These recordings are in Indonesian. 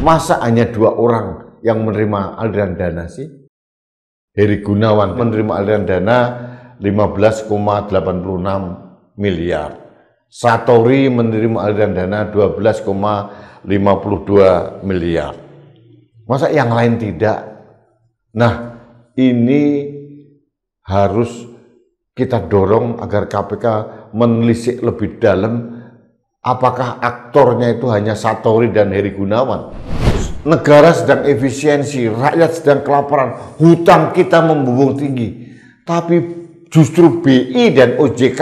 Masa hanya 2 orang yang menerima aliran dana sih? Heri Gunawan menerima aliran dana 15,86 miliar. Satori menerima aliran dana 12,52 miliar. Masa yang lain tidak? Nah, ini harus kita dorong agar KPK menelisik lebih dalam apakah aktornya itu hanya Satori dan Heri Gunawan. Negara sedang efisiensi, rakyat sedang kelaparan, hutang kita membumbung tinggi. Tapi justru BI dan OJK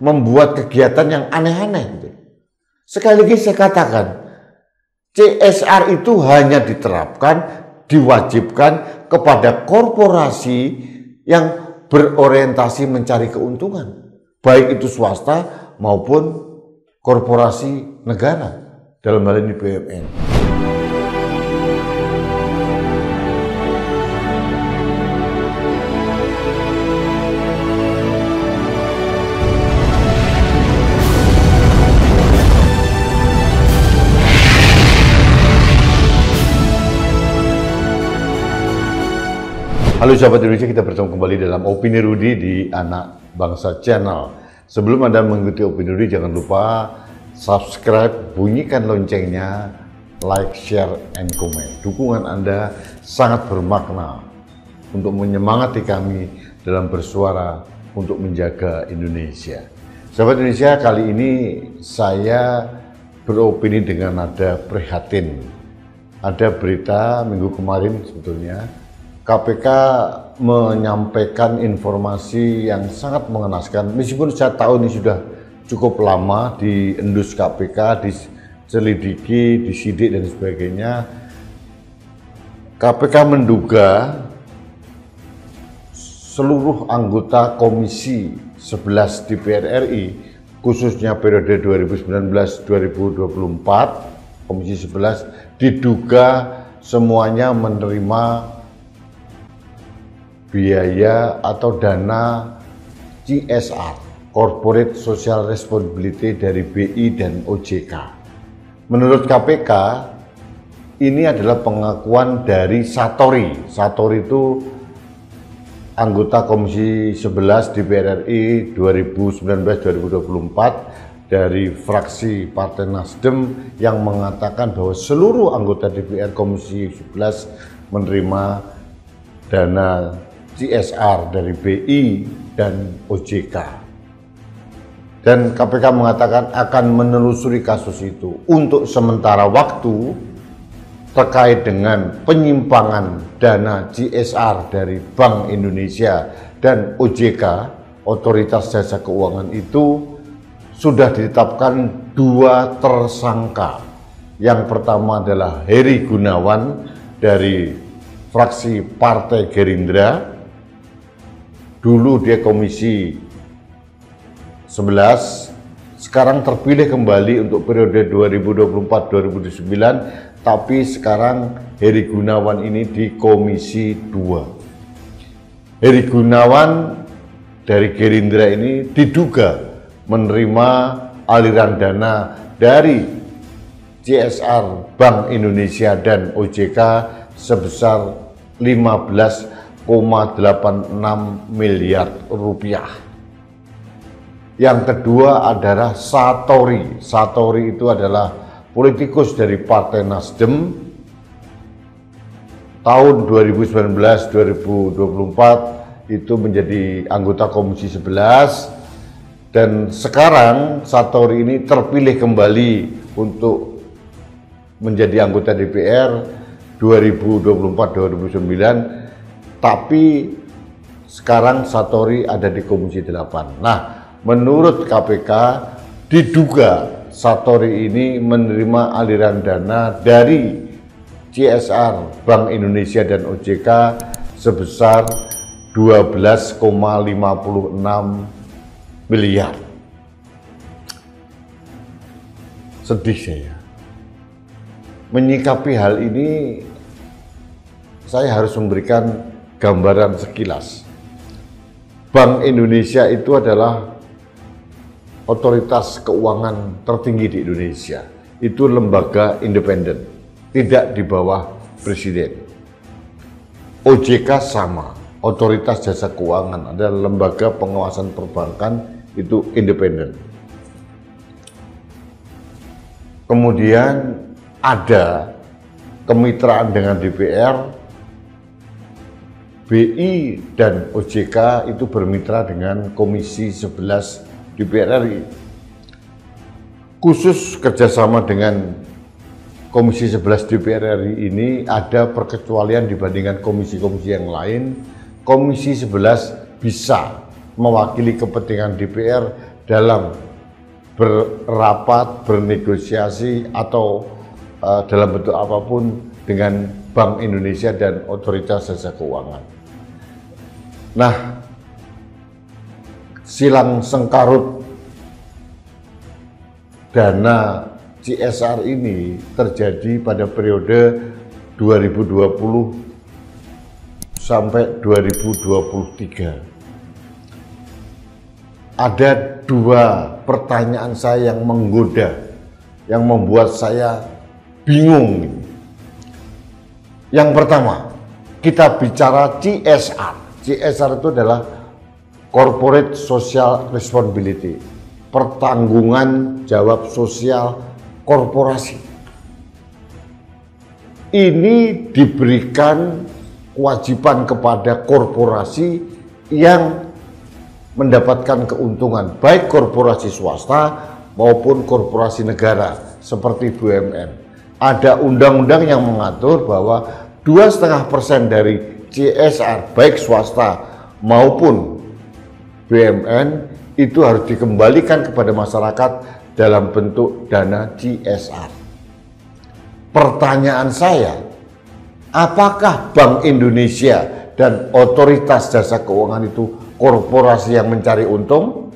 membuat kegiatan yang aneh-aneh. Sekali lagi saya katakan, CSR itu hanya diterapkan, diwajibkan kepada korporasi yang berorientasi mencari keuntungan, baik itu swasta maupun korporasi negara, dalam hal ini BUMN. Halo sahabat Indonesia, kita bertemu kembali dalam Opini Rudy di Anak Bangsa Channel. Sebelum Anda mengikuti Opini Rudy, jangan lupa subscribe, bunyikan loncengnya, like, share, and comment. Dukungan Anda sangat bermakna untuk menyemangati kami dalam bersuara untuk menjaga Indonesia. Sahabat Indonesia, kali ini saya beropini dengan nada prihatin. Ada berita minggu kemarin sebetulnya, KPK menyampaikan informasi yang sangat mengenaskan, meskipun saya tahu ini sudah cukup lama diendus KPK, diselidiki, disidik dan sebagainya. KPK menduga seluruh anggota Komisi 11 DPR RI, khususnya periode 2019-2024, Komisi 11 diduga semuanya menerima biaya atau dana CSR, Corporate Social Responsibility dari BI dan OJK. Menurut KPK, ini adalah pengakuan dari Satori. Satori itu anggota Komisi 11 DPR RI 2019-2024 dari fraksi Partai Nasdem yang mengatakan bahwa seluruh anggota DPR Komisi 11 menerima dana CSR dari BI dan OJK. Dan KPK mengatakan akan menelusuri kasus itu untuk sementara waktu terkait dengan penyimpangan dana CSR dari Bank Indonesia dan OJK, Otoritas Jasa Keuangan itu sudah ditetapkan 2 tersangka. Yang pertama adalah Heri Gunawan dari fraksi Partai Gerindra. Dulu dia Komisi 11, sekarang terpilih kembali untuk periode 2024-2029, tapi sekarang Heri Gunawan ini di Komisi 2. Heri Gunawan dari Gerindra ini diduga menerima aliran dana dari CSR Bank Indonesia dan OJK sebesar 15,86 miliar rupiah. Yang kedua adalah Satori. Satori itu adalah politikus dari Partai Nasdem. Tahun 2019-2024 itu menjadi anggota Komisi 11 dan sekarang Satori ini terpilih kembali untuk menjadi anggota DPR 2024-2029. Tapi sekarang Satori ada di Komisi 8. Nah, menurut KPK diduga Satori ini menerima aliran dana dari CSR Bank Indonesia dan OJK sebesar 12,56 miliar. Sedih saya. Menyikapi hal ini, saya harus memberikan gambaran sekilas. Bank Indonesia itu adalah otoritas keuangan tertinggi di Indonesia. Itu lembaga independen. tidak di bawah presiden. OJK sama, Otoritas Jasa Keuangan adalah lembaga pengawasan perbankan, itu independen. Kemudian ada kemitraan dengan DPR, BI dan OJK itu bermitra dengan Komisi 11 DPR RI. Khusus kerjasama dengan Komisi 11 DPR RI ini ada perkecualian dibandingkan komisi-komisi yang lain. Komisi 11 bisa mewakili kepentingan DPR dalam berrapat, bernegosiasi, atau dalam bentuk apapun dengan Bank Indonesia dan Otoritas Jasa Keuangan. Nah, silang sengkarut dana CSR ini terjadi pada periode 2020 sampai 2023. Ada dua pertanyaan saya yang menggoda, yang membuat saya bingung. Yang pertama, kita bicara CSR. CSR itu adalah Corporate Social Responsibility, pertanggungan jawab sosial korporasi. Ini diberikan kewajiban kepada korporasi yang mendapatkan keuntungan, baik korporasi swasta maupun korporasi negara seperti BUMN. Ada undang-undang yang mengatur bahwa 2,5% dari CSR baik swasta maupun BUMN itu harus dikembalikan kepada masyarakat dalam bentuk dana CSR. Pertanyaan saya, apakah Bank Indonesia dan Otoritas Jasa Keuangan itu korporasi yang mencari untung?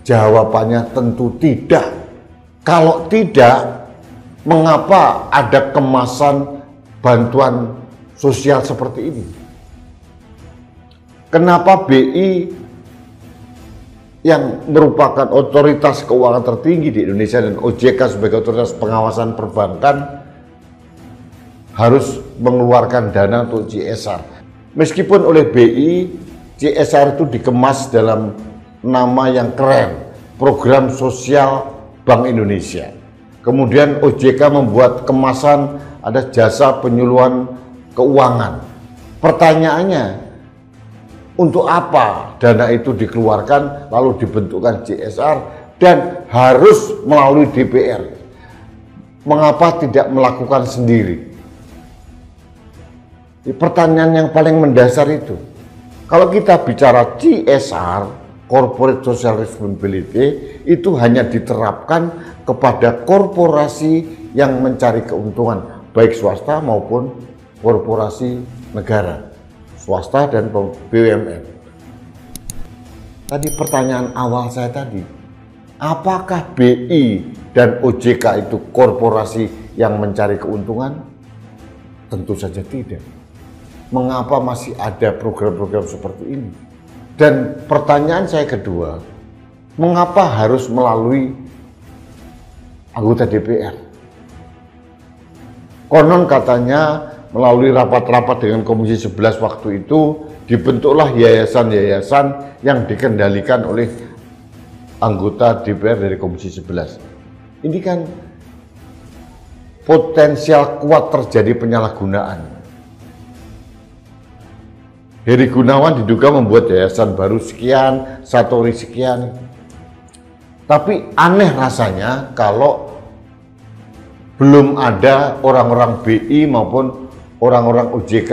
Jawabannya tentu tidak. Kalau tidak, mengapa ada kemasan bantuan sosial seperti ini? Kenapa BI yang merupakan otoritas keuangan tertinggi di Indonesia dan OJK sebagai otoritas pengawasan perbankan harus mengeluarkan dana untuk CSR? Meskipun oleh BI, CSR itu dikemas dalam nama yang keren, Program Sosial Bank Indonesia. Kemudian OJK membuat kemasan ada jasa penyuluhan keuangan. Pertanyaannya, untuk apa dana itu dikeluarkan lalu dibentukkan CSR dan harus melalui DPR? Mengapa tidak melakukan sendiri? Pertanyaan yang paling mendasar itu. Kalau kita bicara CSR, Corporate Social Responsibility, itu hanya diterapkan kepada korporasi yang mencari keuntungan, baik swasta maupun korporasi negara, swasta dan BUMN. Tadi pertanyaan awal saya tadi, apakah BI dan OJK itu korporasi yang mencari keuntungan? Tentu saja tidak. Mengapa masih ada program-program seperti ini? Dan pertanyaan saya kedua, mengapa harus melalui anggota DPR? Konon katanya melalui rapat-rapat dengan Komisi 11 waktu itu dibentuklah yayasan-yayasan yang dikendalikan oleh anggota DPR dari Komisi 11. Ini kan potensial kuat terjadi penyalahgunaan. Heri Gunawan diduga membuat yayasan baru sekian, Satori sekian. Tapi aneh rasanya kalau belum ada orang-orang BI maupun orang-orang OJK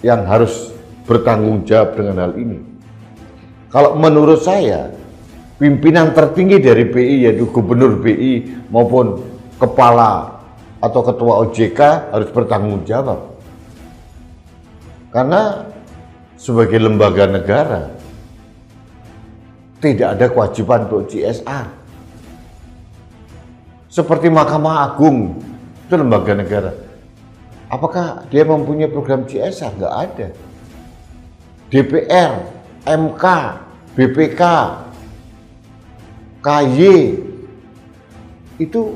yang harus bertanggung jawab dengan hal ini. Kalau menurut saya, pimpinan tertinggi dari BI yaitu Gubernur BI maupun Kepala atau Ketua OJK harus bertanggung jawab. Karena sebagai lembaga negara tidak ada kewajiban untuk CSR. Seperti Mahkamah Agung, itu lembaga negara. Apakah dia mempunyai program CSR? Nggak ada. DPR, MK, BPK, KY, itu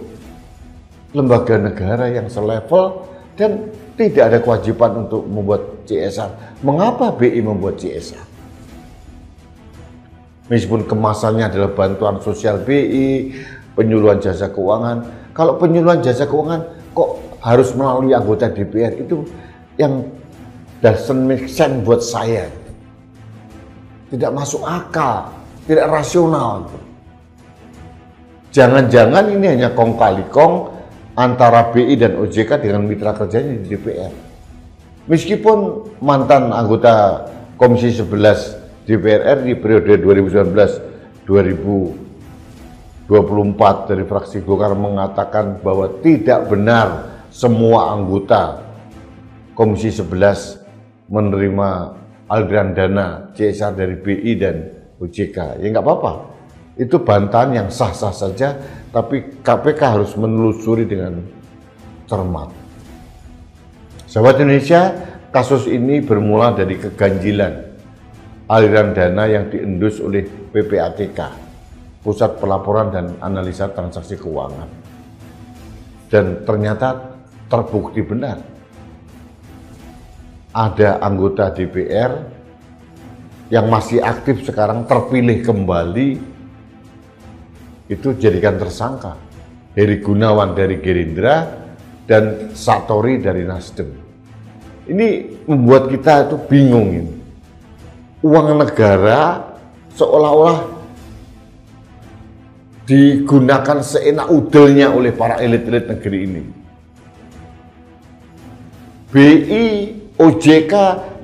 lembaga negara yang selevel dan tidak ada kewajiban untuk membuat CSR. Mengapa BI membuat CSR? Meskipun kemasannya adalah bantuan sosial BI, penyuluhan jasa keuangan. Kalau penyuluhan jasa keuangan kok harus melalui anggota DPR, itu yang doesn't make sense buat saya. Tidak masuk akal, tidak rasional. Jangan-jangan ini hanya kong kali kong antara BI dan OJK dengan mitra kerjanya di DPR. Meskipun mantan anggota Komisi 11 DPR RI periode 2019-2024 dari fraksi Golkar mengatakan bahwa tidak benar semua anggota Komisi 11 menerima aliran dana CSR dari BI dan OJK. Ya nggak apa-apa, itu bantahan yang sah-sah saja, tapi KPK harus menelusuri dengan cermat. Sahabat Indonesia, kasus ini bermula dari keganjilan aliran dana yang diendus oleh PPATK, Pusat Pelaporan dan Analisa Transaksi Keuangan. Dan ternyata terbukti benar. Ada anggota DPR yang masih aktif sekarang terpilih kembali, itu jadikan tersangka. Heri Gunawan dari Gerindra dan Satori dari Nasdem. Ini membuat kita itu bingung ini. Uang negara seolah-olah digunakan seenak udelnya oleh para elit-elit negeri ini. BI, OJK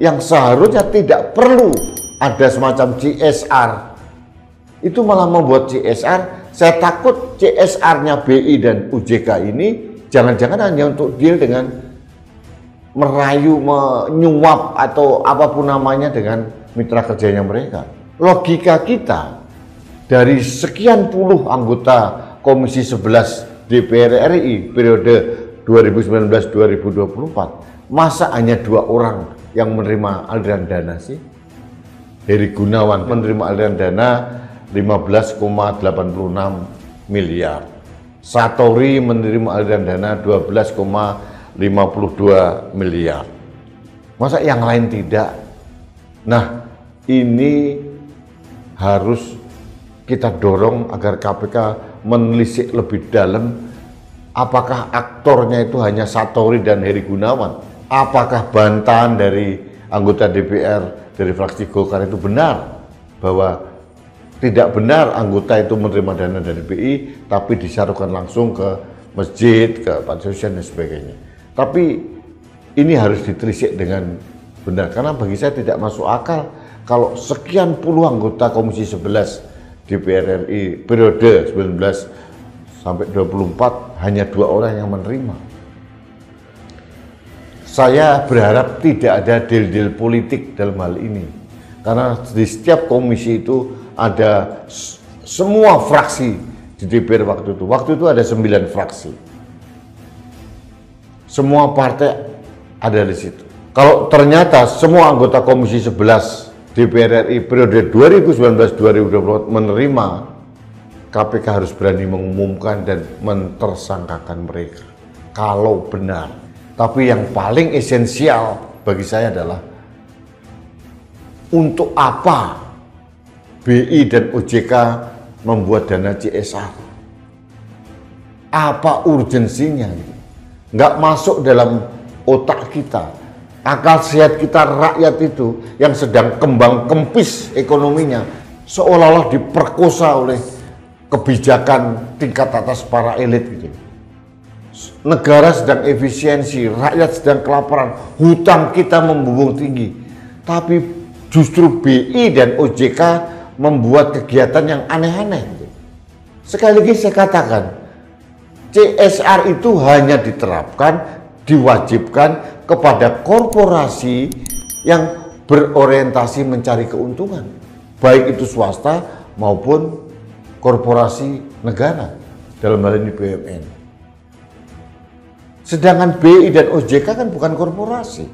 yang seharusnya tidak perlu ada semacam CSR, itu malah membuat CSR. Saya takut CSR-nya BI dan OJK ini jangan-jangan hanya untuk deal dengan merayu, menyuap atau apapun namanya dengan mitra kerjanya mereka. Logika kita, dari sekian puluh anggota Komisi 11 DPR RI periode 2019-2024, masa hanya 2 orang yang menerima aliran dana sih? Heri Gunawan menerima aliran dana 15,86 miliar. Satori menerima aliran dana 12,52 miliar. Masa yang lain tidak? Nah, ini harus kita dorong agar KPK menelisik lebih dalam apakah aktornya itu hanya Satori dan Heri Gunawan. Apakah bantahan dari anggota DPR dari fraksi Golkar itu benar bahwa tidak benar anggota itu menerima dana dari BI tapi disalurkan langsung ke masjid, ke panti sosial dan sebagainya. Tapi ini harus ditelisik dengan benar, karena bagi saya tidak masuk akal kalau sekian puluh anggota Komisi 11 DPR RI periode 19 sampai 24 hanya 2 orang yang menerima. Saya berharap tidak ada deal-deal politik dalam hal ini, karena di setiap komisi itu ada semua fraksi di DPR waktu itu. Waktu itu ada 9 fraksi. Semua partai ada di situ. Kalau ternyata semua anggota Komisi 11 DPR RI periode 2019-2024 menerima, KPK harus berani mengumumkan dan mentersangkakan mereka kalau benar. Tapi yang paling esensial bagi saya adalah untuk apa BI dan OJK membuat dana CSR? Apa urgensinya? Nggak masuk dalam otak kita. Akal sehat kita rakyat itu yang sedang kembang kempis ekonominya seolah-olah diperkosa oleh kebijakan tingkat atas para elit gitu. Negara sedang efisiensi, rakyat sedang kelaparan, hutang kita membumbung tinggi. Tapi justru BI dan OJK membuat kegiatan yang aneh-aneh. Sekali lagi saya katakan, CSR itu hanya diterapkan, diwajibkan kepada korporasi yang berorientasi mencari keuntungan, baik itu swasta maupun korporasi negara, dalam hal ini BUMN. Sedangkan BI dan OJK kan bukan korporasi.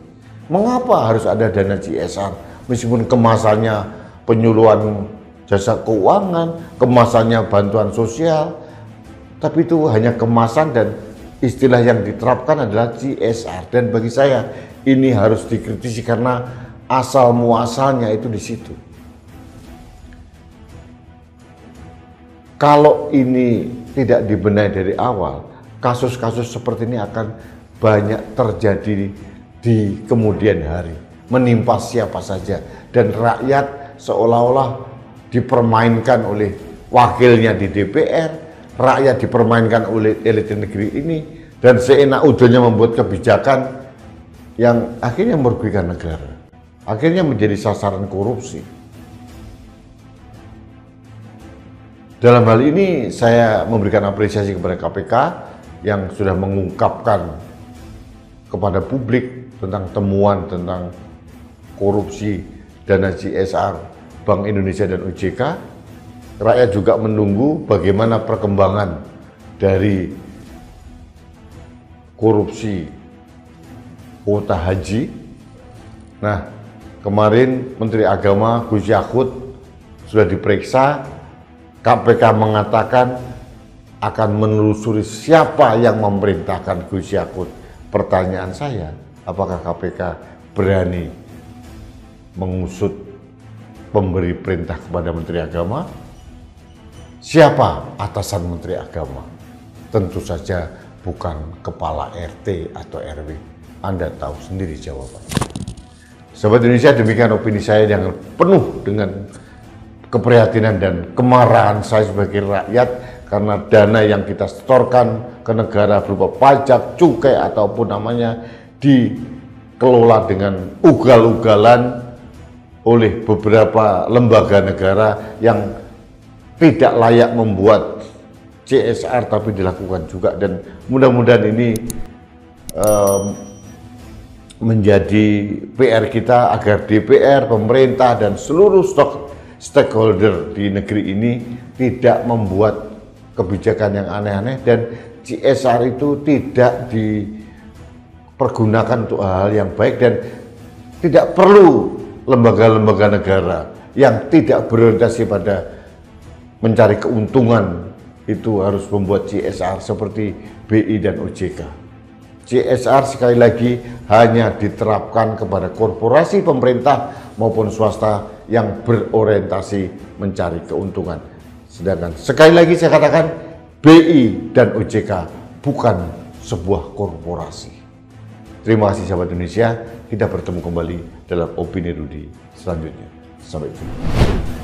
Mengapa harus ada dana CSR? Meskipun kemasannya penyuluhan jasa keuangan, kemasannya bantuan sosial, tapi itu hanya kemasan dan istilah yang diterapkan adalah CSR, dan bagi saya ini harus dikritisi karena asal muasalnya itu di situ. Kalau ini tidak dibenahi dari awal, kasus-kasus seperti ini akan banyak terjadi di kemudian hari, menimpa siapa saja, dan rakyat seolah-olah dipermainkan oleh wakilnya di DPR, rakyat dipermainkan oleh elit negeri ini, dan seenak udahnya membuat kebijakan yang akhirnya merugikan negara, akhirnya menjadi sasaran korupsi. Dalam hal ini saya memberikan apresiasi kepada KPK yang sudah mengungkapkan kepada publik tentang temuan tentang korupsi dana CSR Bank Indonesia dan OJK. Rakyat juga menunggu bagaimana perkembangan dari korupsi kuota haji. Nah, kemarin Menteri Agama Gus Yakut sudah diperiksa. KPK mengatakan akan menelusuri siapa yang memerintahkan Gus Yakut. Pertanyaan saya, apakah KPK berani mengusut pemberi perintah kepada Menteri Agama? Siapa atasan Menteri Agama? Tentu saja bukan kepala RT atau RW. Anda tahu sendiri jawabannya. Sahabat Indonesia, demikian opini saya yang penuh dengan keprihatinan dan kemarahan saya sebagai rakyat karena dana yang kita setorkan ke negara berupa pajak, cukai ataupun namanya dikelola dengan ugal-ugalan oleh beberapa lembaga negara yang tidak layak membuat CSR tapi dilakukan juga, dan mudah-mudahan ini menjadi PR kita agar DPR, pemerintah dan seluruh stakeholder di negeri ini tidak membuat kebijakan yang aneh-aneh, dan CSR itu tidak dipergunakan untuk hal yang baik, dan tidak perlu lembaga-lembaga negara yang tidak berorientasi pada mencari keuntungan itu harus membuat CSR seperti BI dan OJK. CSR sekali lagi hanya diterapkan kepada korporasi pemerintah maupun swasta yang berorientasi mencari keuntungan. Sedangkan sekali lagi saya katakan, BI dan OJK bukan sebuah korporasi. Terima kasih sahabat Indonesia, kita bertemu kembali dalam Opini Rudy selanjutnya. Sampai jumpa.